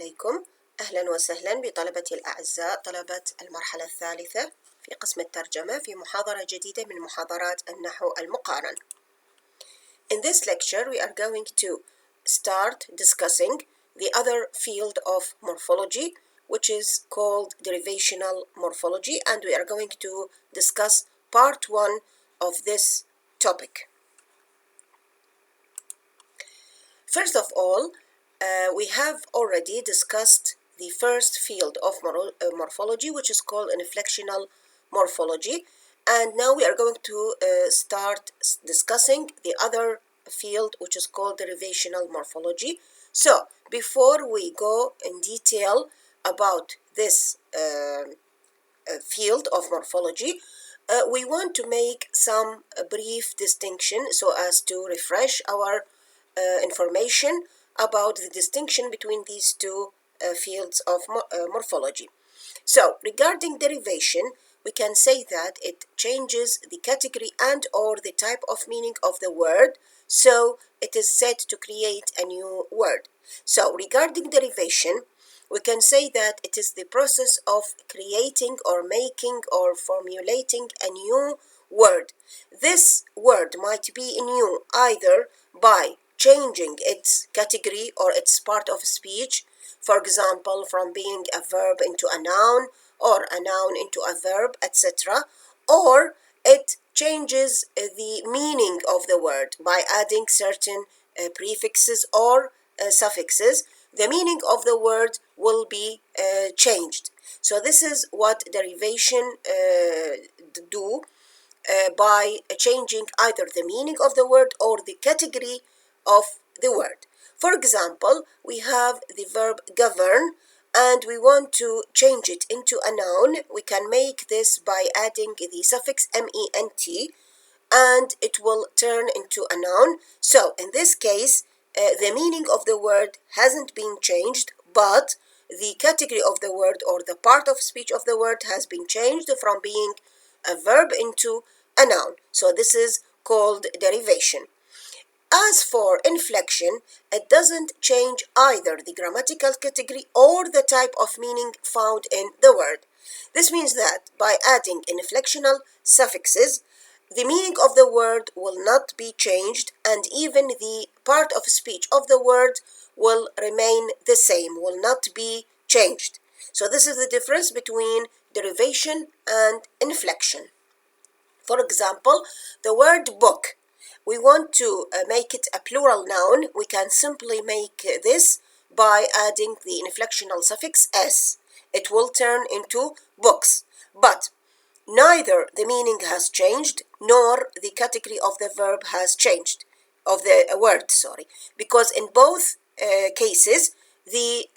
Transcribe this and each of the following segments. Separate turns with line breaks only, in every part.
عليكم. أهلا وسهلا بطلبتي الأعزاء طلبة المرحلة الثالثة في قسم الترجمة في محاضرة جديدة من محاضرات النحو المقارن. In this lecture we are going to start discussing the other field of morphology, which is called derivational morphology, and we are going to discuss part 1 of this topic. First of all, we have already discussed the first field of morphology, which is called inflectional morphology, and now we are going to start discussing the other field, which is called derivational morphology. So before we go in detail about this field of morphology, we want to make some brief distinction so as to refresh our information about the distinction between these two fields of morphology. So regarding derivation, we can say that it changes the category and or the type of meaning of the word, so it is said to create a new word. So regarding derivation, we can say that it is the process of creating or making or formulating a new word. This word might be new either by changing its category or its part of speech, for example, from being a verb into a noun or a noun into a verb, etc., or it changes the meaning of the word by adding certain prefixes or suffixes. The meaning of the word will be changed. So this is what derivation do by changing either the meaning of the word or the category of the word. For example, we have the verb govern and we want to change it into a noun. We can make this by adding the suffix ment and it will turn into a noun. So in this case, the meaning of the word hasn't been changed, but the category of the word or the part of speech of the word has been changed from being a verb into a noun. So this is called derivation. As for inflection, it doesn't change either the grammatical category or the type of meaning found in the word. This means that by adding inflectional suffixes, the meaning of the word will not be changed, and even the part of speech of the word will remain the same, will not be changed. So this is the difference between derivation and inflection. For example, the word book. We want to make it a plural noun. We can simply make this by adding the inflectional suffix s. It will turn into books. But neither the meaning has changed nor the category of the verb has changed, of the word, sorry, because in both cases the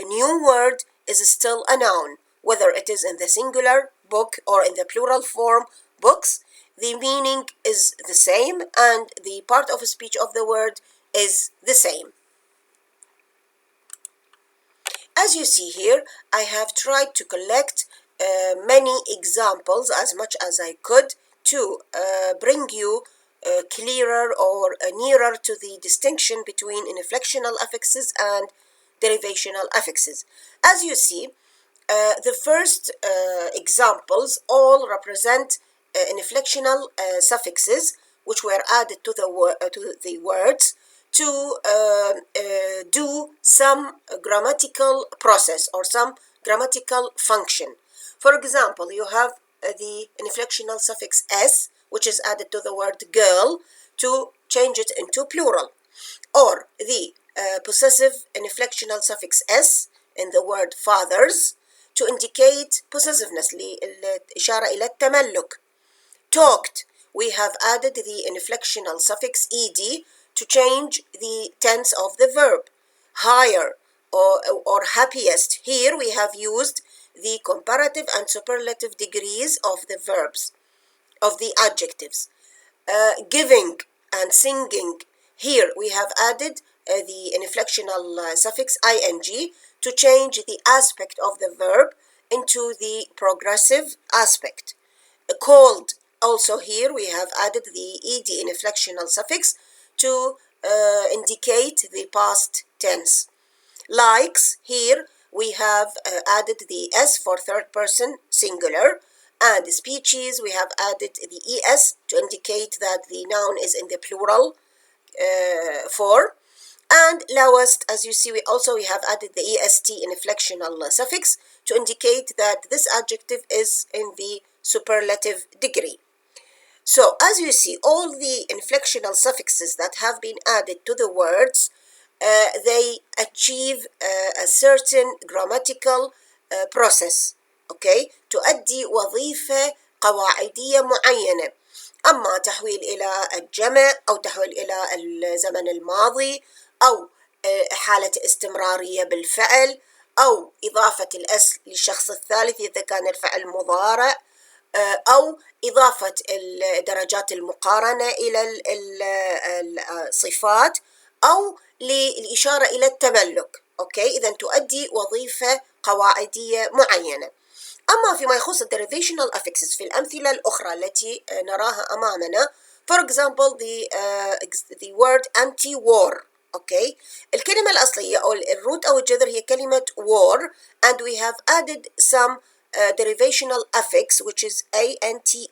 new word is still a noun, whether it is in the singular book or in the plural form books. The meaning is the same and the part of speech of the word is the same. As you see here, I have tried to collect many examples as much as I could to bring you clearer or nearer to the distinction between inflectional affixes and derivational affixes. As you see, the first examples all represent inflectional suffixes which were added to the words to do some grammatical process or some grammatical function. For example, you have the inflectional suffix s, which is added to the word girl to change it into plural, or the possessive inflectional suffix s in the word fathers to indicate possessiveness, الإشارة إلى التملك. Talked, we have added the inflectional suffix ed to change the tense of the verb. Higher or happiest, here we have used the comparative and superlative degrees of the verbs, of the adjectives. Giving and singing, here we have added the inflectional suffix ing to change the aspect of the verb into the progressive aspect. Called, also here we have added the ed inflectional suffix to indicate the past tense. Likes, here we have added the S for third person singular, and speeches we have added the ES to indicate that the noun is in the plural form. And lowest, as you see, we have added the est inflectional suffix to indicate that this adjective is in the superlative degree. So as you see, all the inflectional suffixes that have been added to the words, they achieve a certain grammatical process. Okay, تؤدي وظيفة قواعدية معينة، أما تحويل إلى الجمع أو تحويل إلى الزمن الماضي أو حالة استمرارية بالفعل أو إضافة الأس للشخص الثالث إذا كان الفعل مضارع، أو إضافة درجات المقارنة إلى الصفات أو للإشارة إلى التملك. أوكي، إذا تؤدي وظيفة قواعدية معينة. أما فيما يخص derivational affixes في الأمثلة الأخرى التي نراها أمامنا، for example the word anti-war. أوكي، الكلمة الأصلية أو الروت أو الجذر هي كلمة war, and we have added some derivational affix which is anti.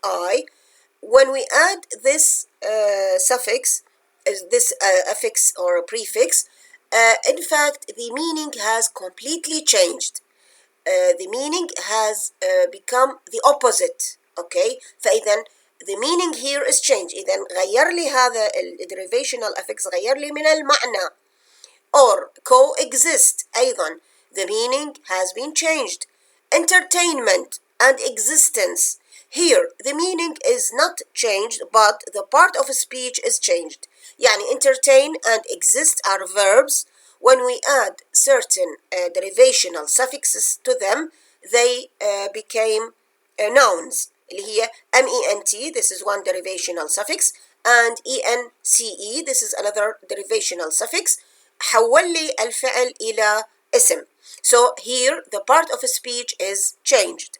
When we add this suffix, this affix or prefix, in fact the meaning has completely changed. The meaning has become the opposite. Okay, فإذا the meaning here is changed. إذا غير لي هذا derivational affix، غير لي من المعنى. Or coexist أيضا, the meaning has been changed. Entertainment and existence, here the meaning is not changed but the part of speech is changed. يعني entertain and exist are verbs. When we add certain derivational suffixes to them, they became nouns. اللي هي ment, this is one derivational suffix, and ence, this is another derivational suffix. حول لي الفعل إلى اسم. So here the part of speech is changed.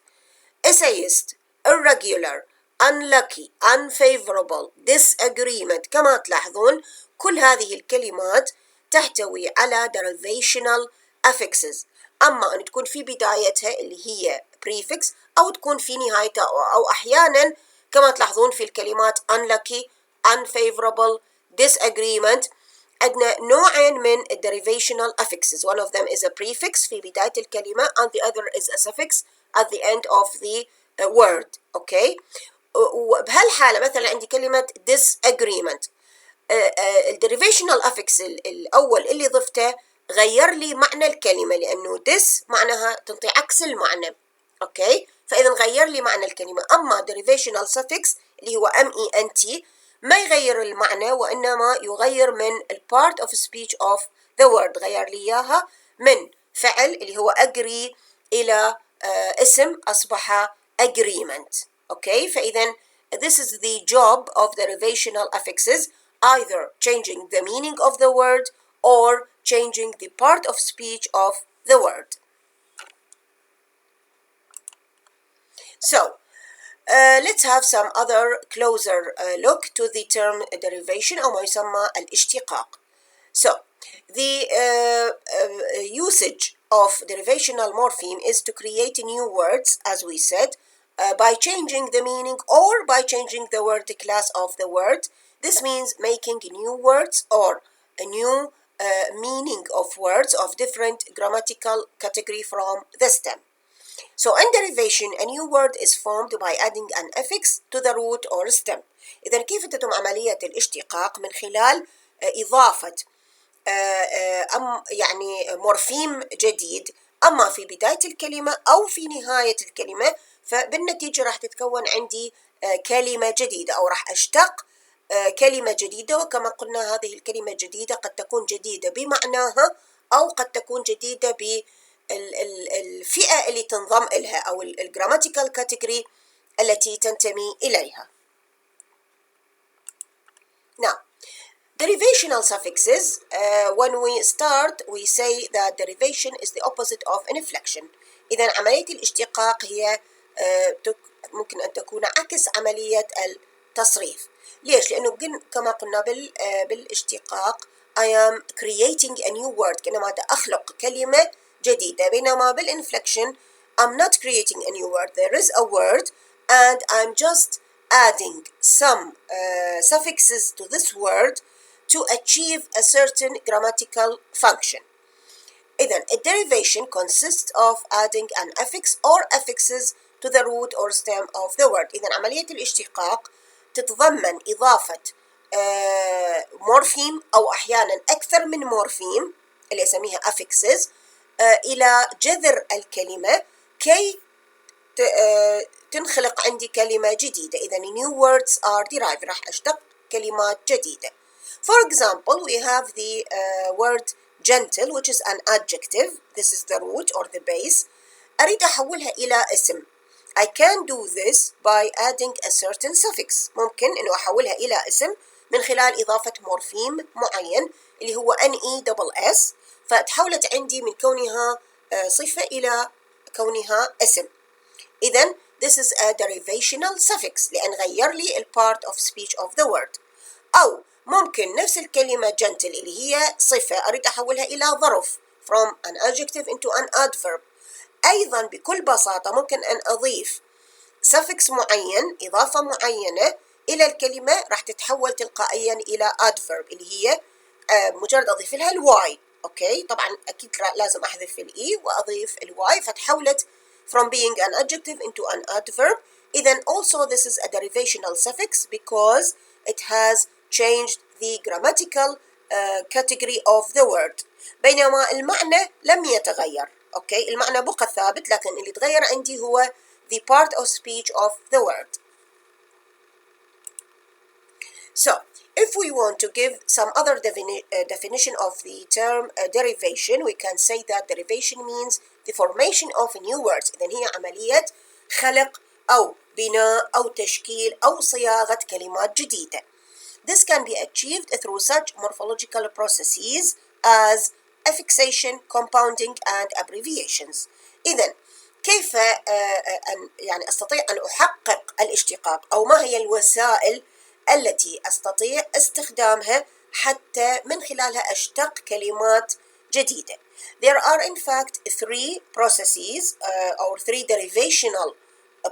Essayist, irregular, unlucky, unfavorable, disagreement. كما تلاحظون كل هذه الكلمات تحتوي على derivational affixes. أما أن تكون في بدايتها اللي هي prefix أو تكون في نهايتها أو أحيانا كما تلاحظون في الكلمات unlucky, unfavorable, disagreement، عندنا نوعين من derivational affixes. One of them is a prefix في بداية الكلمة and the other is a suffix at the end of the word. Okay. بهالحالة مثلا عندي كلمة disagreement، الديريفيشنال affix الأول اللي ضفته غير لي معنى الكلمة، لأنه dis معناها تنطي عكس المعنى. أوكي، فإذا غير لي معنى الكلمة. أما derivational suffix اللي هو ment ما يغير المعنى وإنما يغير من part of speech of the word، غير لي إياها من فعل اللي هو agree إلى اسم أصبح agreement. أوكي، فإذا this is the job of derivational affixes, either changing the meaning of the word or changing the part of speech of the word. So let's have some other closer look to the term derivation أو ما يسمى الاشتقاق. So the usage of derivational morpheme is to create new words, as we said, by changing the meaning or by changing the word class of the word. This means making new words or a new meaning of words of different grammatical category from the stem. So in derivation, a new word is formed by adding an affix to the root or stem. إذا كيف تتم عملية الاشتقاق؟ من خلال إضافة يعني مورفيم جديد، أما في بداية الكلمة أو في نهاية الكلمة، فبالنتيجة راح تتكون عندي كلمة جديدة أو راح أشتق كلمة جديدة. وكما قلنا هذه الكلمة الجديدة قد تكون جديدة بمعناها أو قد تكون جديدة بالفئة اللي تنضم إلها أو الجراماتيكال كاتيجوري التي تنتمي إليها. Now, derivational suffixes, when we start we say that derivation is the opposite of inflection. إذا عملية الاشتقاق هي ممكن أن تكون عكس عملية التصريف. ليش؟ لأنه كما قلنا بالاشتقاق I am creating a new word. كأنما أخلق كلمة جديدة. بينما بالinflection I'm not creating a new word. There is a word and I'm just adding some suffixes to this word to achieve a certain grammatical function. إذن a derivation consists of adding an affix or affixes to the root or stem of the word. إذن عملية الاشتقاق تتضمن إضافة مورفيم أو أحيانا أكثر من مورفيم اللي أسميها affixes إلى جذر الكلمة كي تنخلق عندي كلمة جديدة. إذن new words are derived. راح أشتق كلمات جديدة. For example, we have the word gentle, which is an adjective. This is the root or the base. أريد أحولها إلى اسم. I can do this by adding a certain suffix. ممكن إنه أحولها إلى اسم من خلال إضافة مورفيم معين اللي هو NESS. فتحولت عندي من كونها صفة إلى كونها اسم. إذن this is a derivational suffix لأن غير لي part of speech of the word. أو ممكن نفس الكلمة gentle اللي هي صفة أريد أحولها إلى ظرف from an adjective into an adverb. أيضا بكل بساطة ممكن أن أضيف suffix معين إضافة معينة إلى الكلمة راح تتحول تلقائيا إلى adverb اللي هي مجرد أضيف لها الواي. أوكي طبعا أكيد لازم أحذف الإي وأضيف الواي فتحولت from being an adjective into an adverb. إذن also this is a derivational suffix because it has changed the grammatical category of the word. بينما المعنى لم يتغير. أوكي المعنى بقى ثابت لكن اللي تغير عندي هو the part of speech of the word. So if we want to give some other definition of the term derivation, we can say that derivation means the formation of new words. إذن هي عملية خلق أو بناء أو تشكيل أو صياغة كلمات جديدة. This can be achieved through such morphological processes as affixation, compounding, and abbreviations. إذن كيف يعني أستطيع أن أحقق الاشتقاق أو ما هي الوسائل التي أستطيع استخدامها حتى من خلالها أشتق كلمات جديدة. There are in fact three processes or three derivational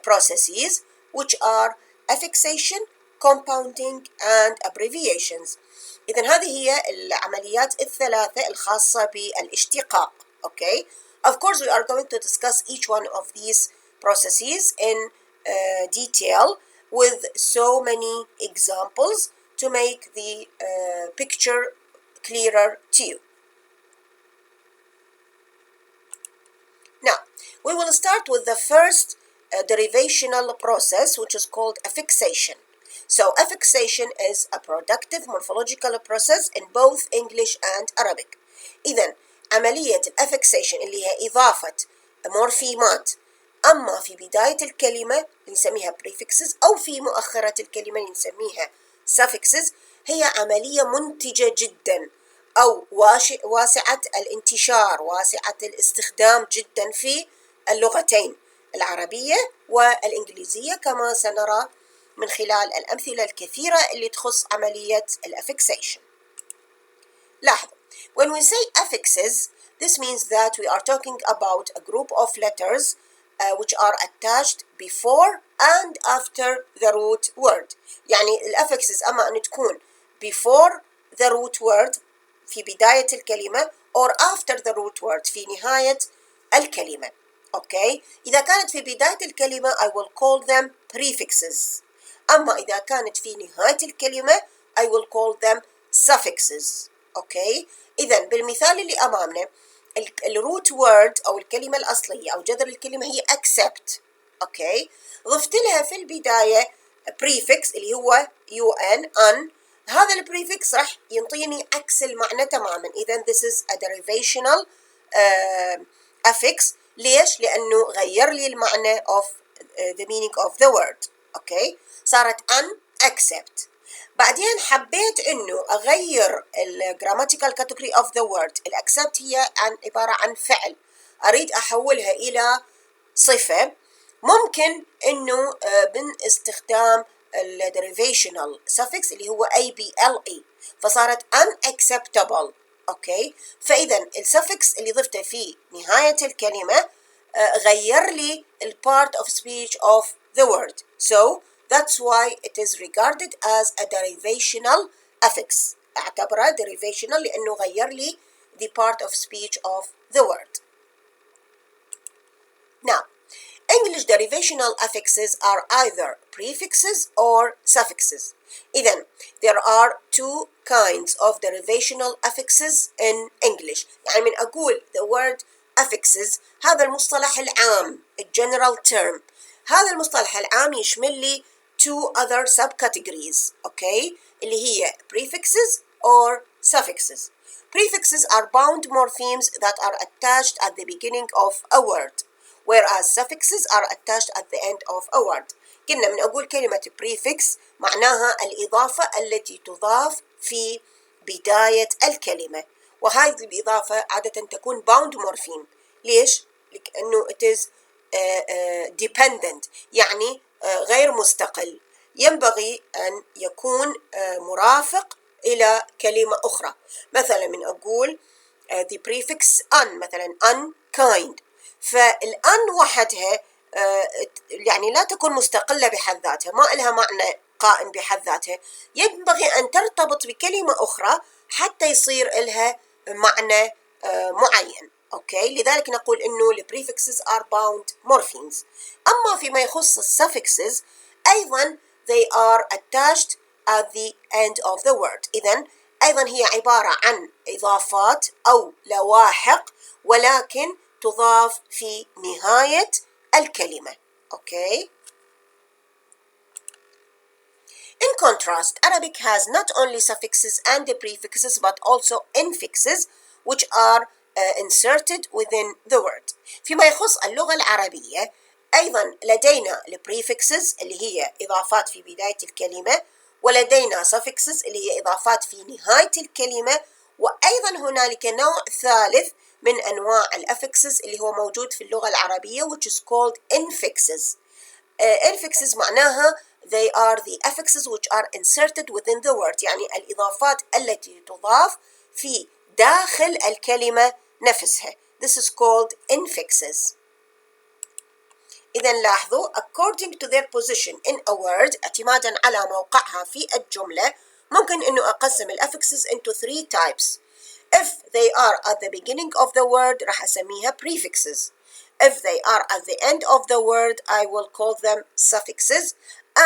processes which are affixation, compounding and abbreviations. إذن هذه هي العمليات الثلاثة الخاصة بالاشتقاق. Okay. Of course we are going to discuss each one of these processes in detail with so many examples to make the picture clearer to you. Now, we will start with the first derivational process, which is called affixation. So, affixation is a productive morphological process in both English and Arabic. إذن عملية affixation اللي هي إضافة مورفيمات أما في بداية الكلمة نسميها prefixes أو في مؤخرة الكلمة نسميها suffixes هي عملية منتجة جدا أو واسعة الانتشار واسعة الاستخدام جدا في اللغتين العربية والإنجليزية كما سنرى من خلال الأمثلة الكثيرة اللي تخص عملية affixation. لاحظوا when we say affixes this means that we are talking about a group of letters which are attached before and after the root word. يعني الأفكسز أما أن تكون before the root word في بداية الكلمة or after the root word في نهاية الكلمة. Okay. إذا كانت في بداية الكلمة I will call them prefixes. أما إذا كانت في نهاية الكلمة I will call them suffixes. Okay. إذن بالمثال اللي أمامنا الروت وورد أو الكلمة الأصلية أو جذر الكلمة هي accept. أوكي ضفت لها في البداية prefix اللي هو un. هذا البريفكس راح ينطيني عكس المعنى تماما. إذن this is a derivational affix. ليش؟ لأنه غير لي المعنى of the meaning of the word. أوكي صارت un accept. بعدين حبيت إنه أغير grammatical category of the word. الأكسبت هي عبارة عن فعل أريد أحولها إلى صفة. ممكن إنه من استخدام derivational suffix اللي هو ABLE، فصارت unacceptable. اوكي، فإذا السفكس اللي ضفته في نهاية الكلمة غير لي ال part of speech of the word. So that's why it is regarded as a derivational affix. اعتبره derivational لأنه غير لي the part of speech of the word. Now, English derivational affixes are either prefixes or suffixes. إذن, there are two kinds of derivational affixes in English. يعني من أقول the word affixes، هذا المصطلح العام general term. هذا المصطلح العام يشمل لي two other subcategories. Okay, اللي هي prefixes or suffixes. Prefixes are bound morphemes that are attached at the beginning of a word, whereas suffixes are attached at the end of a word. قلنا من أقول كلمة prefix معناها الإضافة التي تضاف في بداية الكلمة، وهذه الإضافة عادة تكون bound morpheme. ليش؟ لأنه it is dependent، يعني غير مستقل، ينبغي أن يكون مرافق إلى كلمة أخرى. مثلا من أقول the prefix un، مثلا unkind، فالأن وحدها يعني لا تكون مستقلة بحد ذاتها، ما لها معنى قائم بحد ذاتها، ينبغي أن ترتبط بكلمة أخرى حتى يصير لها معنى معين. أوكي، لذلك نقول إنه ال prefixes are bound morphemes. أما فيما يخص suffixes أيضا they are attached at the end of the word. إذن أيضا هي عبارة عن إضافات أو لواحق ولكن تضاف في نهاية الكلمة. Okay. In contrast, Arabic has not only suffixes and prefixes but also infixes which are inserted within the word. فيما يخص اللغة العربية أيضا لدينا prefixes اللي هي إضافات في بداية الكلمة، ولدينا suffixes اللي هي إضافات في نهاية الكلمة، وأيضا هنالك نوع ثالث من أنواع affixes اللي هو موجود في اللغة العربية which is called infixes. infixes معناها they are the affixes which are inserted within the word، يعني الإضافات التي تضاف في داخل الكلمة نفسها. This is called infixes. إذا لاحظوا according to their position in a word، اعتمادا على موقعها في الجملة، ممكن إنه أقسم affixes into three types. If they are at the beginning of the word راح أسميها prefixes. If they are at the end of the word I will call them suffixes.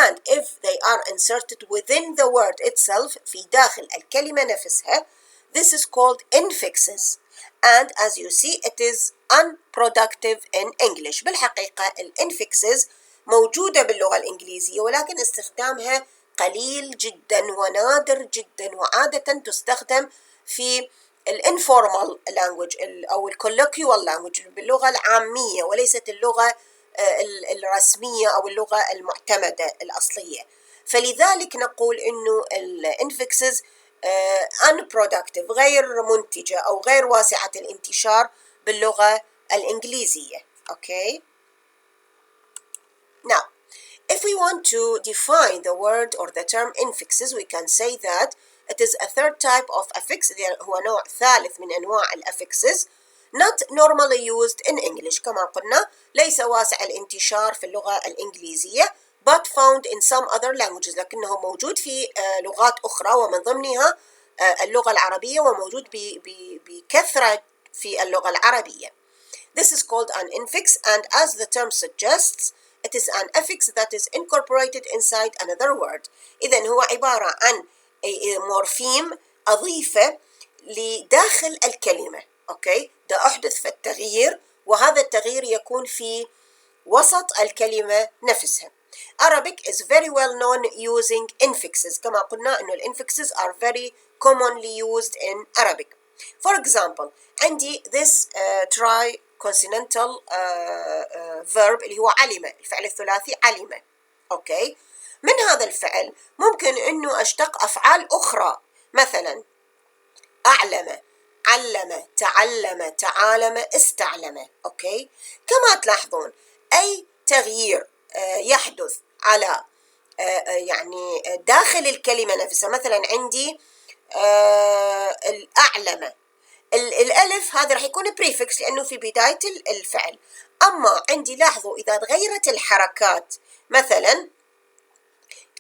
And if they are inserted within the word itself في داخل الكلمة نفسها this is called infixes. And as you see it is unproductive in English. بالحقيقة infixes موجودة باللغة الإنجليزية ولكن استخدامها قليل جدا ونادر جدا، وعادة تستخدم في الانفورمال language أو الcolloquial language باللغة العامية وليست اللغة الرسمية أو اللغة المعتمدة الأصلية. فلذلك نقول إنه infixes unproductive، غير منتجة أو غير واسعة الانتشار باللغة الإنجليزية. Okay. Now, if we want to define the word or the term infixes, we can say that it is a third type of affix. هو نوع ثالث من أنواع affixes not normally used in English. كما قلنا ليس واسع الانتشار في اللغة الإنجليزية but found in some other languages، لكنه موجود في لغات أخرى ومن ضمنها اللغة العربية، وموجود بكثرة في اللغة العربية. This is called an infix, and as the term suggests it is an affix that is incorporated inside another word. إذن هو عبارة عن morpheme أضيفة لداخل الكلمة. أوكي، ده أحدث في التغيير، وهذا التغيير يكون في وسط الكلمة نفسها. Arabic is very well known using infixes. كما قلنا إنه infixes are very commonly used in Arabic. For example عندي this tri-consonantal verb اللي هو علم، الفعل الثلاثي علم. أوكي، من هذا الفعل ممكن إنه أشتق أفعال أخرى، مثلا أعلم، علم، تعلم، تعالم، استعلم. أوكي، كما تلاحظون أي تغيير يحدث على يعني داخل الكلمة نفسها. مثلا عندي الأعلم، الألف هذا راح يكون بريفكس لأنه في بداية الفعل. أما عندي لاحظوا إذا تغيرت الحركات، مثلا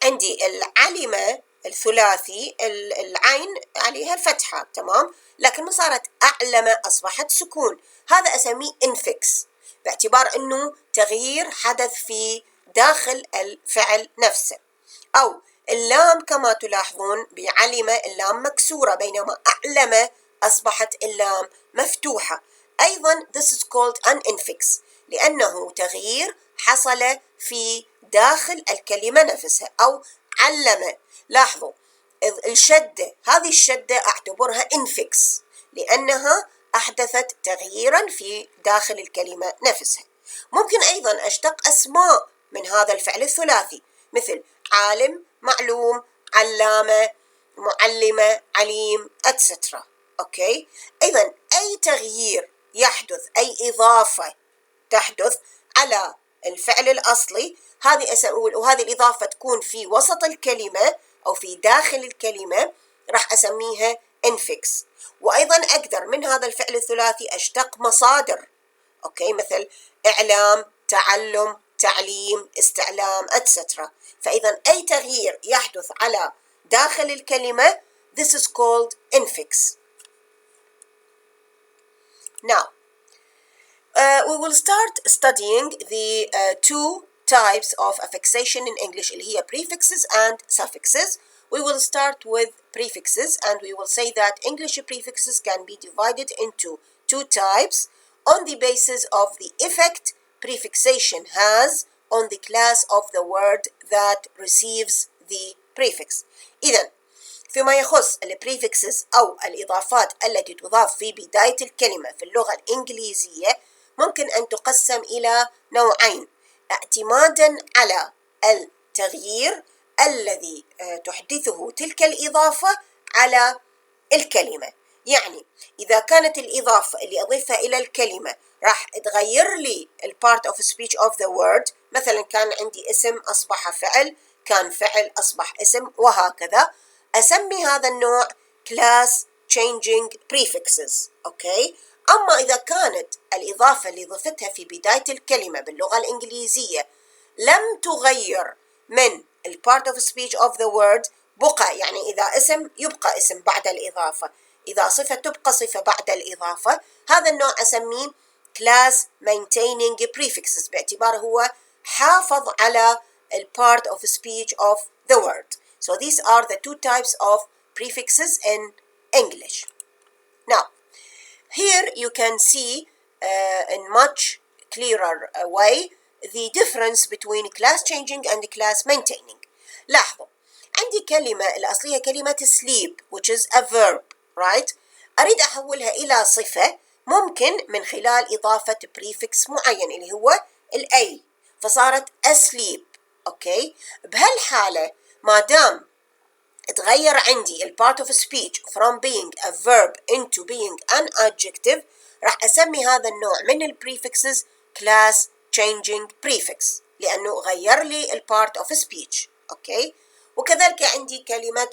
عندي العلمة الثلاثي العين عليها الفتحة، تمام، لكن ما صارت أعلم أصبحت سكون، هذا أسميه infix باعتبار أنه تغيير حدث في داخل الفعل نفسه. أو اللام كما تلاحظون بعلم اللام مكسورة بينما أعلم أصبحت اللام مفتوحة، أيضا this is called an infix لأنه تغيير حصل في داخل الكلمة نفسها. أو علم، لاحظوا الشدة، هذه الشدة أعتبرها infix لأنها أحدثت تغييرا في داخل الكلمة نفسها. ممكن أيضا أشتق أسماء من هذا الفعل الثلاثي مثل عالم، معلوم، علامة، معلمة، عليم etc. أوكي، إذن أي تغيير يحدث، أي إضافة تحدث على الفعل الأصلي، وهذه الإضافة تكون في وسط الكلمة أو في داخل الكلمة، راح أسميها infix. وأيضا أقدر من هذا الفعل الثلاثي أشتق مصادر، أوكي، مثل إعلام، تعلم، تعليم، استعلام etc. فإذا أي تغيير يحدث على داخل الكلمة this is called infix. Now we will start studying the two types of affixation in English اللي هي prefixes and suffixes. We will start with prefixes and we will say that English prefixes can be divided into two types on the basis of the effect prefixation has on the class of the word that receives the prefix. إذن فيما يخص البريفكسز أو الإضافات التي تضاف في بداية الكلمة في اللغة الإنجليزية ممكن أن تقسم إلى نوعين اعتمادا على التغيير الذي تحدثه تلك الإضافة على الكلمة. يعني إذا كانت الإضافة اللي أضيفها إلى الكلمة راح تغير لي part of speech of the word، مثلا كان عندي اسم أصبح فعل، كان فعل أصبح اسم، وهكذا، أسمي هذا النوع class changing prefixes. أوكي، أما إذا كانت الإضافة اللي ضفتها في بداية الكلمة باللغة الإنجليزية لم تغير من part of speech of the word، بقى، يعني إذا اسم يبقى اسم بعد الإضافة، إذا صفة تبقى صفة بعد الإضافة، هذا النوع أسميه class maintaining prefixes باعتباره هو حافظ على part of speech of the word. So these are the two types of prefixes in English. Now, here you can see in much clearer way the difference between class changing and class maintaining. لاحظوا عندي كلمة الأصلية كلمة sleep which is a verb, right؟ أريد أحولها إلى صفة ممكن من خلال إضافة prefix معين اللي هو الأي، فصارت asleep. أوكي، بهالحالة ما دام تغير عندي part of speech from being a verb into being an adjective، راح أسمي هذا النوع من prefixes class changing prefix لأنه غير لي part of speech. أوكي، وكذلك عندي كلمة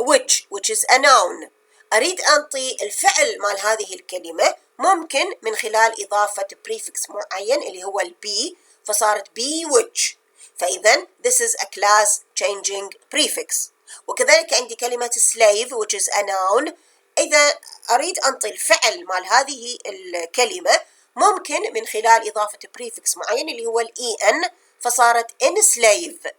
which is a noun، أريد أنطي الفعل مال هذه الكلمة ممكن من خلال إضافة prefix معين اللي هو be، فصارت bewitch، فإذا this is a class changing prefix. وكذلك عندي كلمة slave which is a noun، إذا أريد أنطي الفعل مال هذه الكلمة ممكن من خلال إضافة prefix معين اللي هو en، فصارت enslave.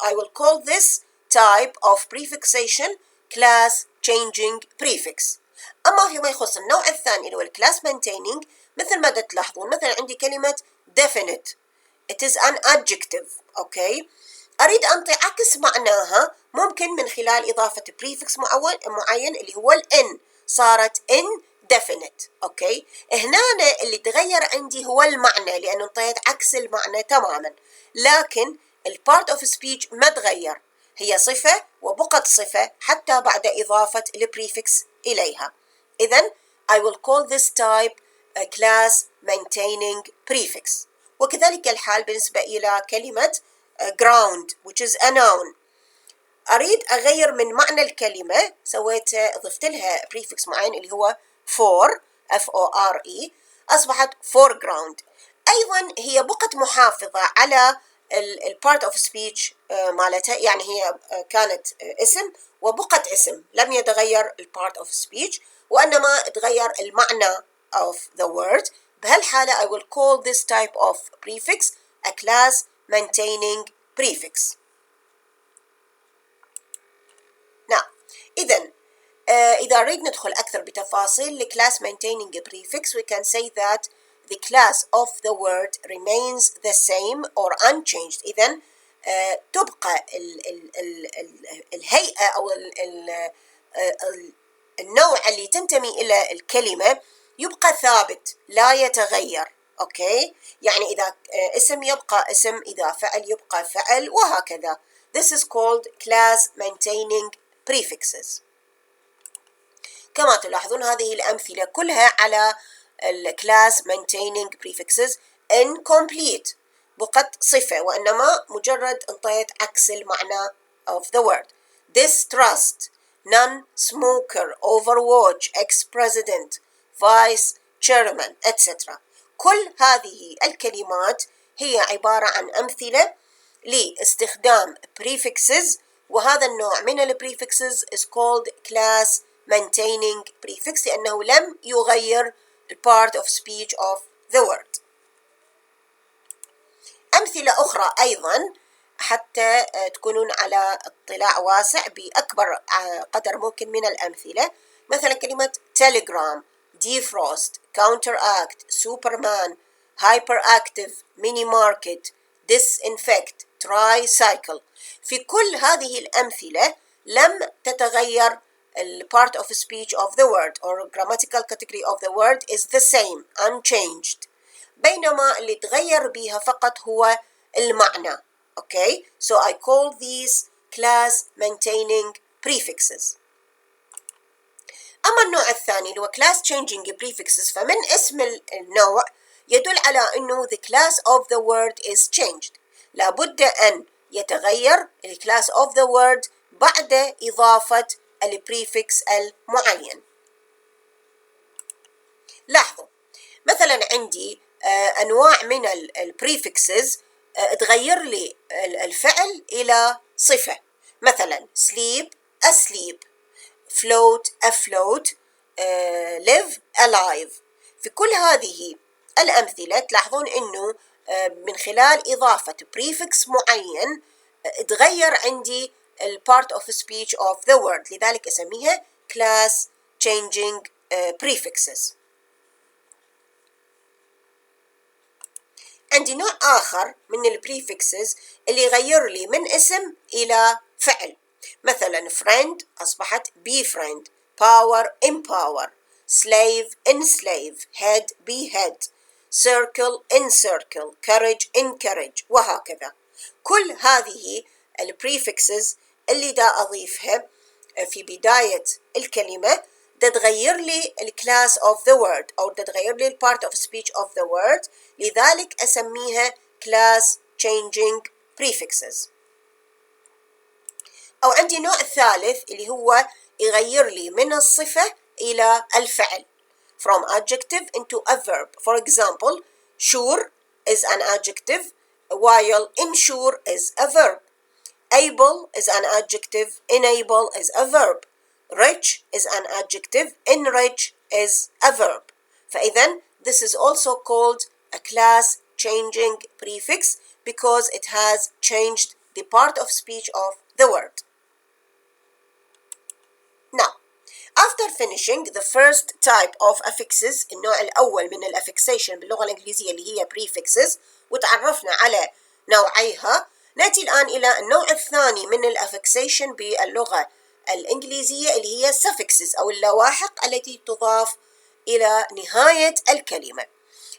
I will call this type of prefixation class changing prefix. أما فيما يخص النوع الثاني اللي هو class maintaining، مثل ما تلاحظون مثلا عندي كلمة definite it is an adjective. أوكي، أريد أنطي عكس معناها ممكن من خلال إضافة prefix معين اللي هو n، صارت indefinite. أوكي، هنا اللي تغير عندي هو المعنى لأنه انطيت عكس المعنى تماما، لكن part of speech ما تغير، هي صفة وبقت صفة حتى بعد إضافة prefix إليها. إذن I will call this type a class maintaining prefix. وكذلك الحال بالنسبة إلى كلمة ground which is a noun. أريد أغير من معنى الكلمة، ضفت لها prefix معين اللي هو for F-O-R-E، أصبحت foreground. أيضا هي بقت محافظة على part of speech مالتها، يعني هي كانت اسم وبقت اسم، لم يتغير part of speech وإنما تغير المعنى of the word. بهالحالة I will call this type of prefix a class maintaining prefix. نعم، إذا أريد ندخل أكثر بتفاصيل ل class maintaining a prefix, we can say that the class of the word remains the same or unchanged. إذن تبقى الهيئة أو النوع اللي تنتمي إلى الكلمة يبقى ثابت لا يتغير. أوكي، يعني إذا اسم يبقى اسم، إذا فعل يبقى فعل، وهكذا. This is called class maintaining prefixes. كما تلاحظون هذه الأمثلة كلها على class maintaining prefixes incomplete، بقت صفة وإنما مجرد انطيت عكس المعنى of the word. Distrust, non-smoker, overwatch, ex-president, vice chairman, etc. كل هذه الكلمات هي عبارة عن أمثلة لاستخدام prefixes، وهذا النوع من ال prefixes is called class maintaining prefix لأنه لم يغير part of speech of the word. أمثلة أخرى أيضا حتى تكونون على اطلاع واسع بأكبر قدر ممكن من الأمثلة، مثلا كلمة telegram, defrost, counteract, superman, hyperactive, mini market, disinfect, tricycle. في كل هذه الأمثلة لم تتغير part of speech of the word or grammatical category of the word is the same, unchanged. بينما اللي تغير بها فقط هو المعنى. Okay, so I call these class maintaining prefixes. أما النوع الثاني اللي هو class changing prefixes، فمن اسم النوع يدل على أنه the class of the word is changed. لابد أن يتغير class of the word بعد إضافة البريفكس المعين. لاحظوا مثلا عندي أنواع من البريفكسز تغير لي الفعل إلى صفة، مثلا sleep asleep، float afloat، live alive. في كل هذه الأمثلة تلاحظون أنه من خلال إضافة prefix معين تغير عندي part of speech of the word، لذلك أسميها class changing prefixes. عندي نوع آخر من البريفكسز اللي يغير لي من اسم إلى فعل، مثلا friend أصبحت befriend، power empower، slave enslave، head behead، circle encircle، courage encourage، وهكذا. كل هذه البريفكسز اللي دا أضيفها في بداية الكلمة تتغير لي الكلاس of the word أو تتغير لي part of speech of the word، لذلك أسميها class changing prefixes. أو عندي نوع ثالث اللي هو يغير لي من الصفة إلى الفعل from adjective into a verb. For example, sure is an adjective while ensure is a verb. Able is an adjective, enable is a verb. Rich is an adjective, enrich is a verb. فإذن this is also called a class changing prefix because it has changed the part of speech of the word. Now, after finishing the first type of affixes، النوع الأول من الأفكسيشن باللغة الإنجليزية اللي هي prefixes، وتعرفنا على نوعيها، نأتي الآن إلى النوع الثاني من الأفكسيشن باللغة الإنجليزية اللي هي suffixes أو اللواحق التي تضاف إلى نهاية الكلمة.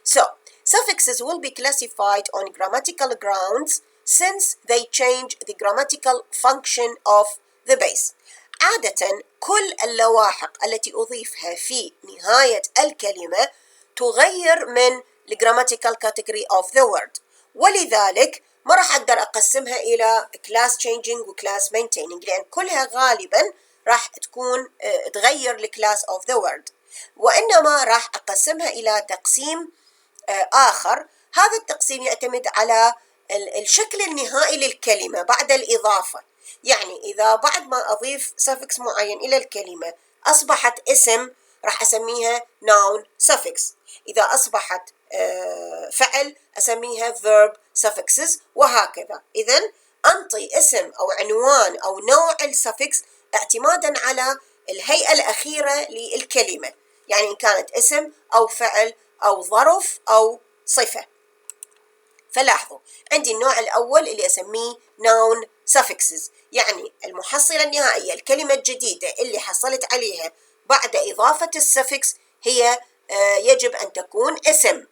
So, suffixes will be classified on grammatical grounds since they change the grammatical function of the base. عادة كل اللواحق التي أضيفها في نهاية الكلمة تغير من grammatical category of the word، ولذلك ما راح أقدر أقسمها إلى class changing و class maintaining، لأن كلها غالبا راح تكون تغير الكلاس of the word، وإنما راح أقسمها إلى تقسيم آخر. هذا التقسيم يعتمد على الشكل النهائي للكلمة بعد الإضافة. يعني إذا بعد ما أضيف suffix معين إلى الكلمة أصبحت اسم راح أسميها noun suffix، إذا أصبحت فعل أسميها verb suffixes، وهكذا. إذن أنطي اسم أو عنوان أو نوع السفكس اعتمادا على الهيئة الأخيرة للكلمة، يعني إن كانت اسم أو فعل أو ظرف أو صفة. فلاحظوا عندي النوع الأول اللي أسميه noun suffixes، يعني المحصلة النهائية الكلمة الجديدة اللي حصلت عليها بعد إضافة السفكس هي يجب أن تكون اسم،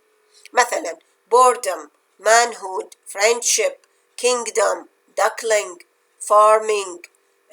مثلا boredom، manhood، friendship، kingdom، duckling، farming،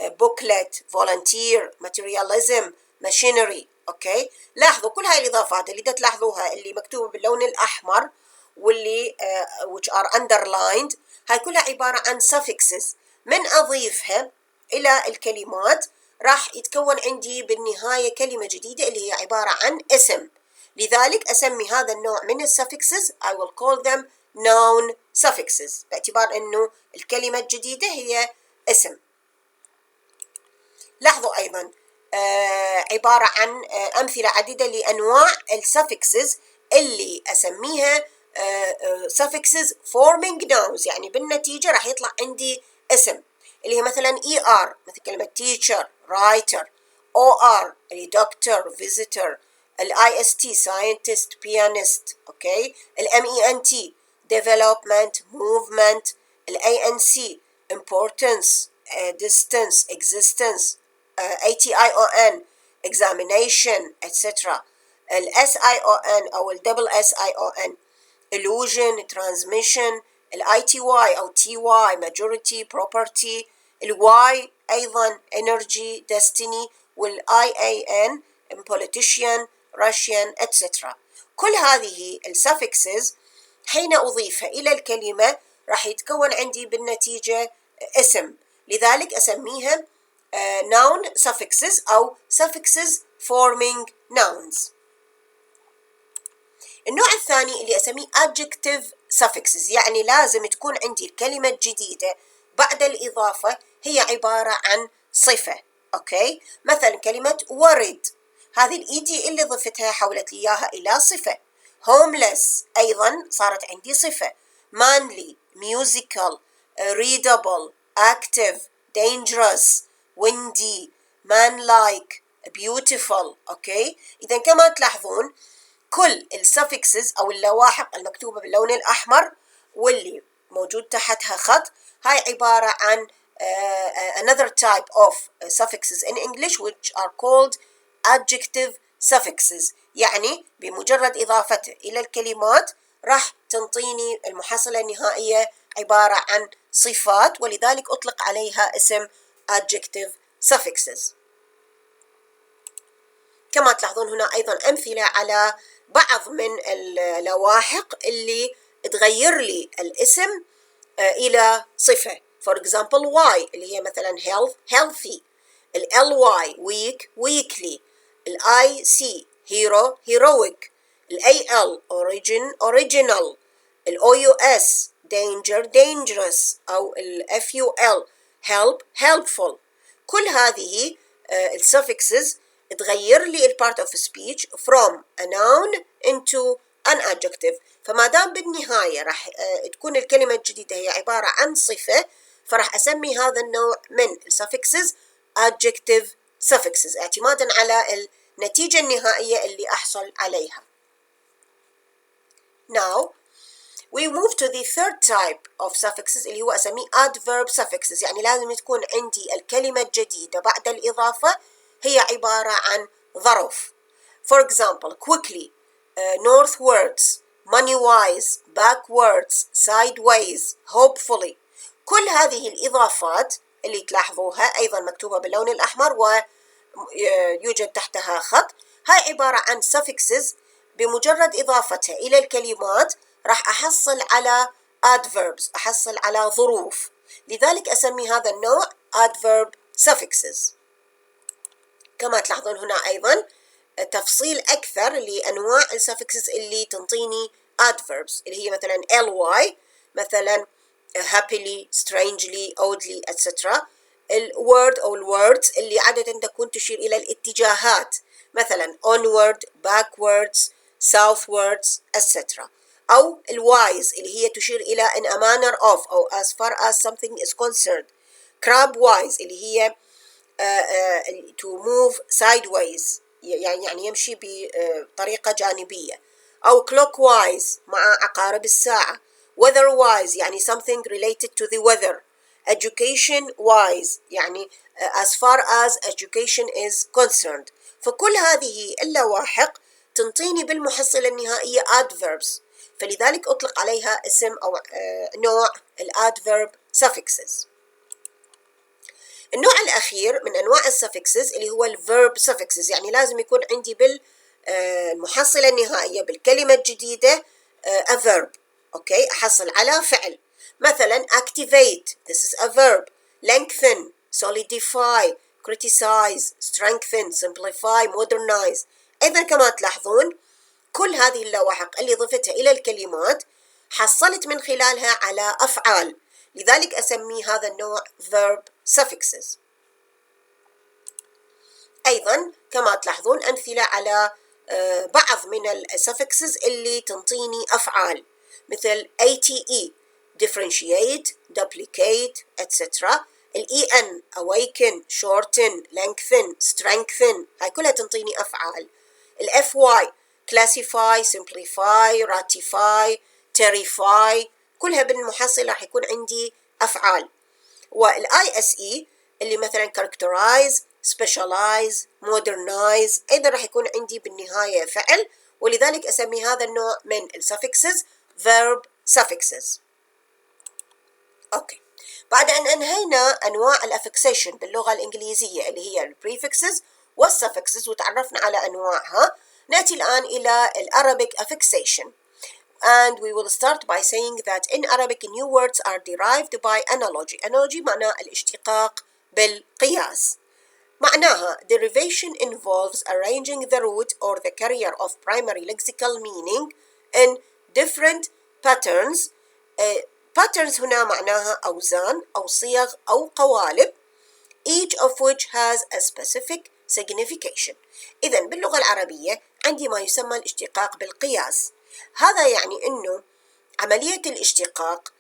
booklet، volunteer، materialism، machinery. أوكي، لاحظوا كل هاي الإضافات اللي تلاحظوها اللي مكتوبة باللون الأحمر واللي which are underlined، هاي كلها عبارة عن suffixes. من أضيفها إلى الكلمات راح يتكون عندي بالنهاية كلمة جديدة اللي هي عبارة عن اسم، لذلك أسمي هذا النوع من السفكسز I will call them noun suffixes، باعتبار أنه الكلمة الجديدة هي اسم. لاحظوا أيضا عبارة عن أمثلة عديدة لأنواع السفكسز اللي أسميها suffixes forming nouns، يعني بالنتيجة راح يطلع عندي اسم، اللي هي مثلا ER مثل كلمة teacher، writer، OR اللي doctor، visitor، IST scientist، pianist. أوكي، MENT development، movement، ANC importance، distance، existence، ATION examination etc. SION أو double SION illusion، transmission، ITY أو TY majority، property، Y أيضا energy، destiny، IAN politician، Russian etc. كل هذه السفكسز حين أضيفها إلى الكلمة راح يتكون عندي بالنتيجة اسم، لذلك أسميها noun suffixes أو suffixes forming nouns. النوع الثاني اللي أسميه adjective suffixes، يعني لازم تكون عندي الكلمة الجديدة بعد الإضافة هي عبارة عن صفة. أوكي، مثلا كلمة worried، هذه الإيدي اللي ضفتها حولت لي إياها إلى صفة. homeless أيضا صارت عندي صفة. manly، musical، readable، active، dangerous، windy، man-like، beautiful. أوكي، إذا كما تلاحظون كل السفكسز أو اللواحق المكتوبة باللون الأحمر واللي موجود تحتها خط هاي عبارة عن another type of suffixes in English which are called adjective suffixes، يعني بمجرد إضافته إلى الكلمات راح تنطيني المحصلة النهائية عبارة عن صفات، ولذلك أطلق عليها اسم adjective suffixes. كما تلاحظون هنا أيضا أمثلة على بعض من اللواحق اللي تغير لي الاسم إلى صفة. For example Y اللي هي مثلا health healthy، ly weak weekly، IC hero heroic، AL origin original، OUS danger dangerous، أو FUL help helpful. كل هذه السفكسز تغير لي part of speech from a noun into an adjective. فما دام بالنهاية راح تكون الكلمة الجديدة هي عبارة عن صفة، فراح أسمي هذا النوع من السفكسز adjective suffixes اعتمادا على النتيجة النهائية اللي أحصل عليها. Now we move to the third type of suffixes اللي هو أسميه adverb suffixes، يعني لازم تكون عندي الكلمة الجديدة بعد الإضافة هي عبارة عن ظرف. For example quickly، northwards، money-wise، backwards، sideways، hopefully. كل هذه الإضافات اللي تلاحظوها أيضا مكتوبة باللون الأحمر ويوجد تحتها خط، هاي عبارة عن suffixes بمجرد إضافتها إلى الكلمات راح أحصل على adverbs، أحصل على ظروف، لذلك أسمي هذا النوع adverb suffixes. كما تلاحظون هنا أيضا تفصيل أكثر لأنواع السفكسز اللي تنطيني adverbs، اللي هي مثلا ly، مثلا happily، strangely، oddly، etc. الword أو الwords اللي عادة تكون تشير إلى الاتجاهات، مثلا onward، backwards، southwards، etc. أو الwise اللي هي تشير إلى in a manner of أو as far as something is concerned. crabwise اللي هي to move sideways، يعني يمشي بطريقة جانبية، أو clockwise مع عقارب الساعة. weatherwise يعني something related to the weather. education wise يعني as far as education is concerned. فكل هذه اللواحق تنطيني بالمحصلة النهائية adverbs، فلذلك أطلق عليها اسم أو نوع الadverb suffixes. النوع الأخير من أنواع السفكسز اللي هو الverb suffixes، يعني لازم يكون عندي بالمحصلة النهائية بالكلمة الجديدة a verb. أوكي، أحصل على فعل، مثلا activate this is a verb، lengthen، solidify، criticize، strengthen، simplify، modernize. أيضا كما تلاحظون كل هذه اللواحق اللي ضفتها إلى الكلمات حصلت من خلالها على أفعال، لذلك أسمي هذا النوع verb suffixes. أيضا كما تلاحظون أمثلة على بعض من السفكسز اللي تنطيني أفعال، مثل ATE differentiate، duplicate، etc. en awaken، shorten، lengthen، strengthen، هاي كلها تنطيني أفعال. FY classify، simplify، ratify، terrify، كلها بالمحصلة راح يكون عندي أفعال. ISE اللي مثلا characterize، specialize، modernize، أيضا راح يكون عندي بالنهاية فعل، ولذلك أسمي هذا النوع من السفكسز verb suffixes. أوكي، بعد أن أنهينا أنواع الأفكسيشن باللغة الإنجليزية اللي هي البريفكسز والسفكسز وتعرفنا على أنواعها، نأتي الآن إلى الأرابيك affixation. And we will start by saying that in Arabic new words are derived by analogy. Analogy معناه الاشتقاق بالقياس. معناها derivation involves arranging the root or the carrier of primary lexical meaning in different patterns. Patterns هنا معناها أوزان أو صيغ أو قوالب، each of which has a specific signification. إذن باللغة العربية عندي ما يسمى الاشتقاق بالقياس. هذا يعني أنه عملية الاشتقاق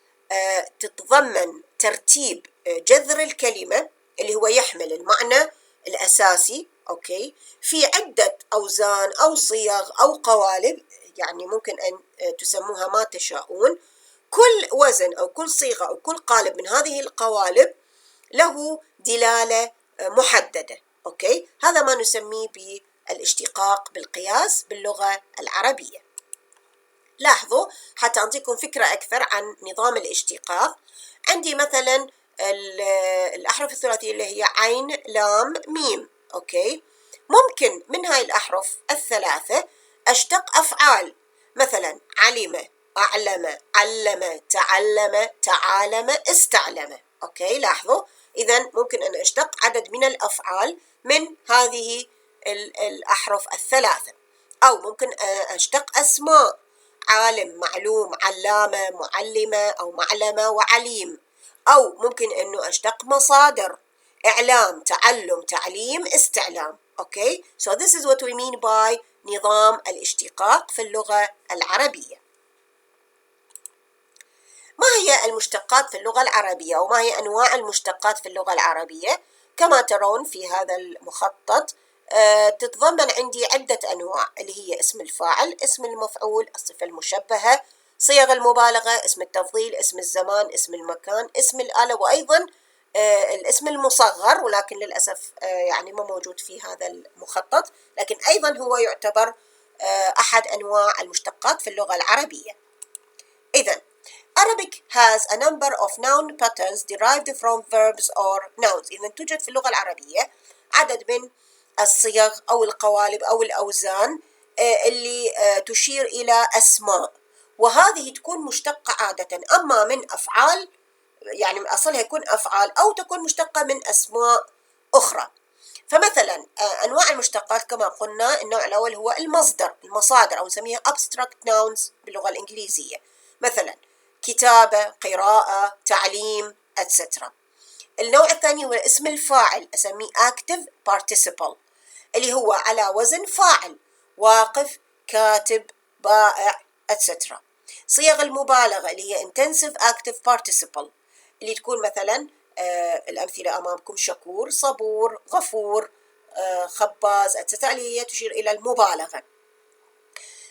تتضمن ترتيب جذر الكلمة اللي هو يحمل المعنى الأساسي، أوكي، في عدة أوزان أو صيغ أو قوالب، يعني ممكن أن تسموها ما تشاءون. كل وزن أو كل صيغة أو كل قالب من هذه القوالب له دلالة محددة. أوكي، هذا ما نسميه بالاشتقاق بالقياس باللغة العربية. لاحظوا حتى أعطيكم فكرة أكثر عن نظام الاشتقاق، عندي مثلا الأحرف الثلاثية اللي هي عين، لام، ميم. أوكي، ممكن من هاي الأحرف الثلاثة أشتق أفعال، مثلا علم، أعلم، علم، تعلم، تعالم، استعلم. أوكي، لاحظوا إذن ممكن أن أشتق عدد من الأفعال من هذه الأحرف الثلاثة، أو ممكن أشتق أسماء، عالم، معلوم، علامة، معلمة، أو معلمة وعليم، أو ممكن أنه أشتق مصادر، إعلام، تعلم، تعليم، استعلام. Okay, so this is what we mean by نظام الاشتقاق في اللغة العربية. ما هي المشتقات في اللغة العربية وما هي أنواع المشتقات في اللغة العربية؟ كما ترون في هذا المخطط تتضمن عندي عدة أنواع، اللي هي اسم الفاعل، اسم المفعول، الصفة المشبهة، صيغ المبالغة، اسم التفضيل، اسم الزمان، اسم المكان، اسم الآلة، وأيضا الاسم المصغر، ولكن للأسف يعني ما موجود في هذا المخطط، لكن أيضا هو يعتبر أحد أنواع المشتقات في اللغة العربية. إذن Arabic has a number of noun patterns derived from verbs or nouns. إذن توجد في اللغة العربية عدد من الصيغ أو القوالب أو الأوزان اللي تشير إلى أسماء، وهذه تكون مشتقة عادة أما من أفعال، يعني أصلها يكون أفعال، أو تكون مشتقة من أسماء أخرى. فمثلا أنواع المشتقات كما قلنا، النوع الأول هو المصادر أو نسميها abstract nouns باللغة الإنجليزية، مثلا كتابة، قراءة، تعليم etc. النوع الثاني هو اسم الفاعل، أسميه active participle اللي هو على وزن فاعل، واقف، كاتب، بائع etc. صيغ المبالغة اللي هي intensive active participle اللي تكون مثلا الأمثلة أمامكم: شكور، صبور، غفور، خباز etc. اللي هي تشير إلى المبالغة.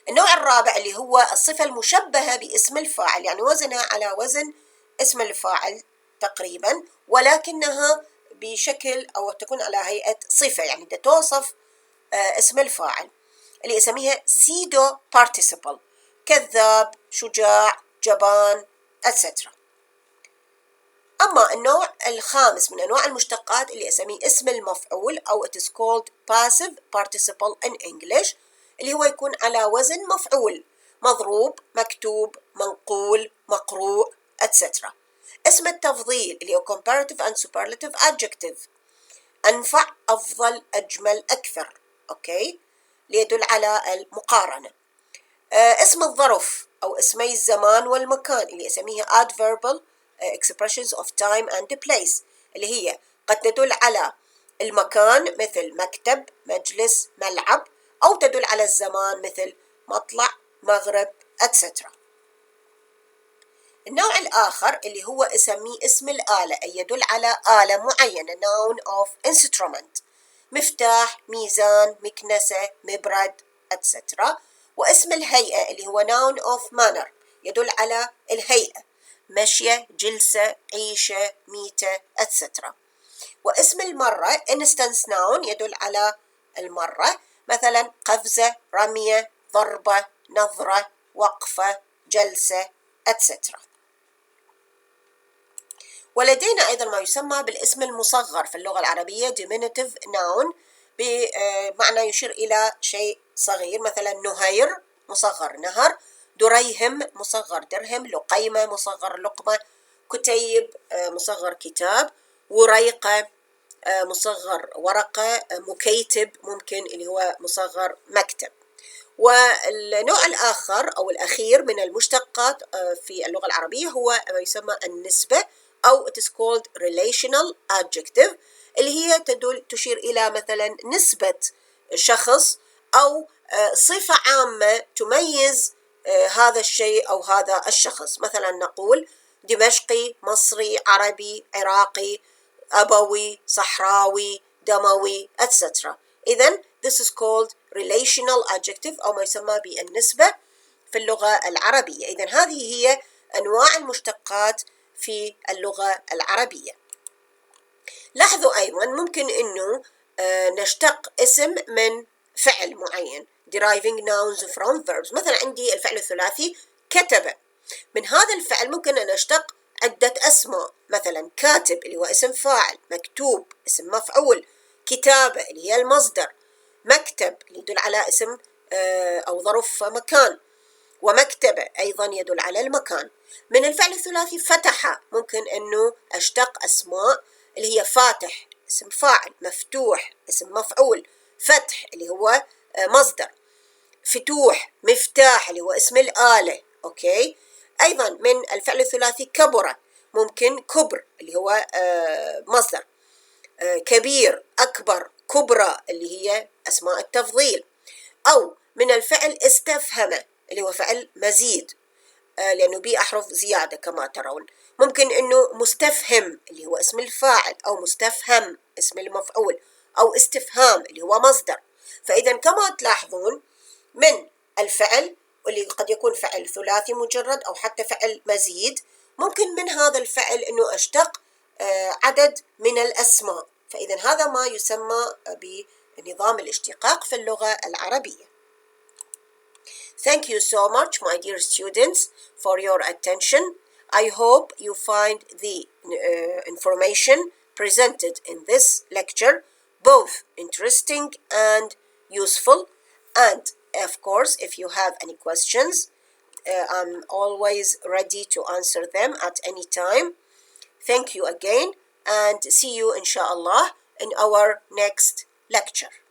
النوع الرابع اللي هو الصفة المشبهة باسم الفاعل، يعني وزنها على وزن اسم الفاعل تقريبا، ولكنها بشكل أو تكون على هيئة صفة، يعني توصف اسم الفاعل، اللي اسميها pseudo participle: كذاب، شجاع، جبان etc. أما النوع الخامس من أنواع المشتقات اللي أسميه اسم المفعول أو it is called passive participle in English، اللي هو يكون على وزن مفعول: مضروب، مكتوب، منقول، مقروء etc. اسم التفضيل اللي هو comparative and superlative adjective: أنفع، أفضل، أجمل، أكثر، أوكي، ليدل على المقارنة. اسم الظرف أو اسمي الزمان والمكان اللي أسميها adverbial expressions of time and place، اللي هي قد تدل على المكان مثل مكتب، مجلس، ملعب، أو تدل على الزمان مثل مطلع، مغرب etc. النوع الآخر اللي هو أسميه اسم الآلة، أي يدل على آلة معينة noun of instrument: مفتاح، ميزان، مكنسة، مبرد etc. واسم الهيئة اللي هو noun of manner، يدل على الهيئة: مشية، جلسة، عيشة، ميتة etc. واسم المرة instance noun، يدل على المرة، مثلا قفزة، رمية، ضربة، نظرة، وقفة، جلسة etc. ولدينا أيضا ما يسمى بالاسم المصغر في اللغة العربية diminutive noun، بمعنى يشير إلى شيء صغير، مثلا نهير مصغر نهر، دريهم مصغر درهم، لقيمة مصغر لقمة، كتيب مصغر كتاب، وريقة مصغر ورقة، مكيتب ممكن اللي هو مصغر مكتب. والنوع الآخر أو الأخير من المشتقات في اللغة العربية هو ما يسمى النسبة أو it is called relational adjective، اللي هي تشير إلى مثلا نسبة شخص أو صفة عامة تميز هذا الشيء أو هذا الشخص. مثلا نقول دمشقي، مصري، عربي، عراقي، أبوي، صحراوي، دموي etc. إذن this is called relational adjective أو ما يسمى بالنسبة في اللغة العربية. إذن هذه هي أنواع المشتقات في اللغة العربية. لاحظوا أيضا ممكن أنه نشتق اسم من فعل معين deriving nouns from verbs. مثلا عندي الفعل الثلاثي كتب، من هذا الفعل ممكن أن نشتق عدة أسماء، مثلا كاتب اللي هو اسم فاعل، مكتوب اسم مفعول، كتابة اللي هي المصدر، مكتب اللي يدل على اسم أو ظرف مكان، ومكتبة أيضا يدل على المكان. من الفعل الثلاثي فتح ممكن أنه أشتق أسماء اللي هي فاتح اسم فاعل، مفتوح اسم مفعول، فتح اللي هو مصدر، فتوح، مفتاح اللي هو اسم الآلة، أوكي. أيضا من الفعل الثلاثي كبر ممكن كبر اللي هو مصدر، كبير، أكبر، كبرى اللي هي أسماء التفضيل. أو من الفعل استفهم اللي هو فعل مزيد لأنه بيه أحرف زيادة كما ترون. ممكن أنه مستفهم اللي هو اسم الفاعل، أو مستفهم اسم المفعول، أو استفهام اللي هو مصدر. فإذا كما تلاحظون من الفعل واللي قد يكون فعل ثلاثي مجرد أو حتى فعل مزيد، ممكن من هذا الفعل أنه أشتق عدد من الأسماء. فإذا هذا ما يسمى بنظام الاشتقاق في اللغة العربية. Thank you so much, my dear students, for your attention. I hope you find the information presented in this lecture both interesting and useful. And of course, if you have any questions, I'm always ready to answer them at any time. Thank you again, and see you inshallah in our next lecture.